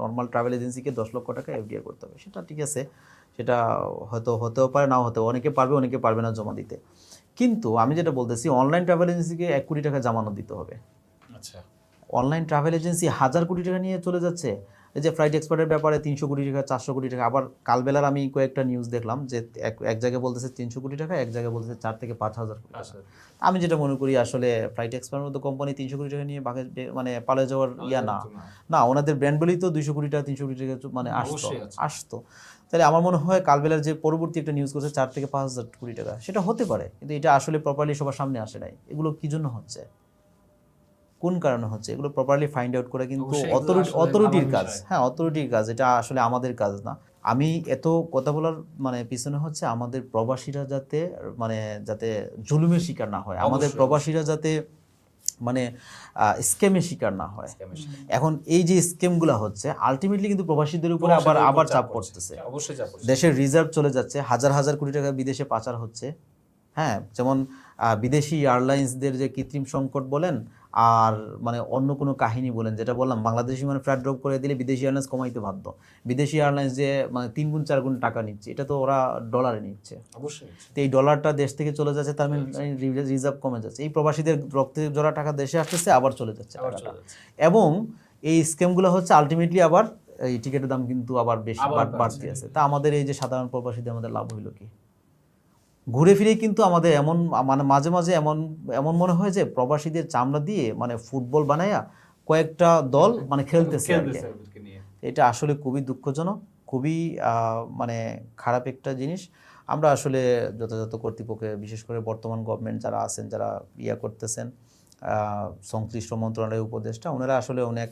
Normal travel এজেন্সিকে 10 লক্ষ টাকা এফডিআর করতে হবে, সেটা ঠিক আছে, সেটা হয়তো হতেও পারে, নাও হতে, অনেকে পারবে অনেকে পারবে না জমা দিতে। কিন্তু আমি যেটা বলতেছি, অনলাইন ট্রাভেল এজেন্সিকে 1 কোটি টাকা জামানত দিতে হবে। আচ্ছা, অনলাইন ট্রাভেল এজেন্সি 1000 কোটি টাকা নিয়ে চলে যাচ্ছে। এই যে ফ্লাইট এক্সপার্টের ব্যাপারে 300 কোটি টাকা, 400 কোটি টাকা, আবার কালবেলার আমি কয়েকটা নিউজ দেখলাম যে এক জায়গায় বলতেছে 300 কোটি টাকা, এক জায়গায় বলতেছে 4 থেকে 5,000 কোটি টাকা। আমি যেটা মনে করি আসলে ফ্লাইট এক্সপার্টের মতো কোম্পানি 300 কোটি টাকা নিয়ে মানে পালিয়ে যাওয়ার না, না ওনাদের ব্র্যান্ড বলেই তো 200 কোটি টাকা 300 কোটি টাকা মানে আসতো। তাহলে আমার মনে হয় কালবেলার যে পরবর্তী একটা নিউজ করছে 4 থেকে 5,000 কোটি টাকা, সেটা হতে পারে, কিন্তু এটা আসলে প্রপারলি সবার সামনে আসে নাই। এগুলো কি জন্য হচ্ছে, কোন কারণে হচ্ছে, এগুলো প্রপারলি ফাইন্ড আউট করা কিন্তু অথরিটির কাজ। হ্যাঁ, অথরিটির কাজ, এটা আসলে আমাদের কাজ না। আমি এত কথা বলার মানে পিছনে হচ্ছে আমাদের প্রবাসীরা যাতে জুলুমের শিকার না হয়, আমাদের প্রবাসীরা যাতে মানে স্ক্যামের শিকার না হয়। এখন এই যে স্ক্যামগুলো হচ্ছে আলটিমেটলি কিন্তু প্রবাসীদের উপরে আবার চাপ পড়তেছে। দেশের রিজার্ভ চলে যাচ্ছে, হাজার হাজার কোটি টাকা বিদেশে পাচার হচ্ছে। হ্যাঁ, যেমন বিদেশি এয়ারলাইন্সদের যে কৃত্রিম সংকট বলেন, আর মানে অন্য কোনো কাহিনী বলেন, যেটা বললাম বাংলাদেশি মানে ফ্ল্যাট ড্রপ করে দিলে বিদেশি এয়ারলাইন্স কমাইতে বাধ্য। বিদেশি এয়ারলাইন্স যে মানে 3 গুণ 4 গুণ টাকা নিচ্ছে, এটা তো ওরা ডলারে নিচ্ছে। অবশ্যই। তো এই ডলারটা দেশ থেকে চলে যাচ্ছে, তার মানে রিজার্ভ কমে যাচ্ছে। এই প্রবাসীদের রক্তে জোড়া টাকা দেশে আসতেছে, আবার চলে যাচ্ছে টাকাটা। এবং এই স্ক্যামগুলো হচ্ছে আলটিমেটলি আবার এই টিকিটের দাম কিন্তু আবার বেশি বাড়তে আছে। তা আমাদের এই যে সাধারণ প্রবাসীদের আমাদের লাভ হইল কি? ঘুরে ফিরে কিন্তু আমাদের এমন মানে মাঝে মাঝে এমন মনে হয় যে প্রবাসীদের চামড়া দিয়ে মানে ফুটবল বানায়া কয়েকটা দল মানে খেলতেছে আর কি। এটা আসলে খুবই দুঃখজনক, খুবই মানে খারাপ একটা জিনিস। আমরা আসলে যথাযথ কর্তৃপক্ষে, বিশেষ করে বর্তমান গভর্নমেন্ট যারা আছেন, যারা করতেছেন, সংশ্লিষ্ট মন্ত্রণালয়ের উপদেষ্টা, ওনারা আসলে অনেক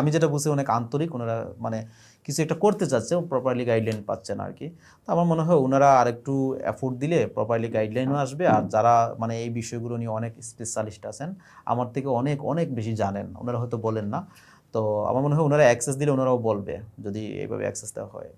আমি যেটা বুঝি অনেক আন্তরিক। ওনারা মানে কিছু একটা করতে চাচ্ছে, প্রপারলি গাইডলাইন পাচ্ছে না আর কি। তো আমার মনে হয় ওনারা আরেকটু এফোর্ট দিলে প্রপারলি গাইডলাইনও আসবে। আর যারা মানে এই বিষয়গুলো নিয়ে অনেক স্পেশালিস্ট আছেন, আমার থেকে অনেক অনেক বেশি জানেন, ওনারা হয়তো বলেন না, তো আমার মনে হয় ওনারা অ্যাক্সেস দিলে ওনারাও বলবে, যদি এইভাবে অ্যাক্সেস দেওয়া হয়।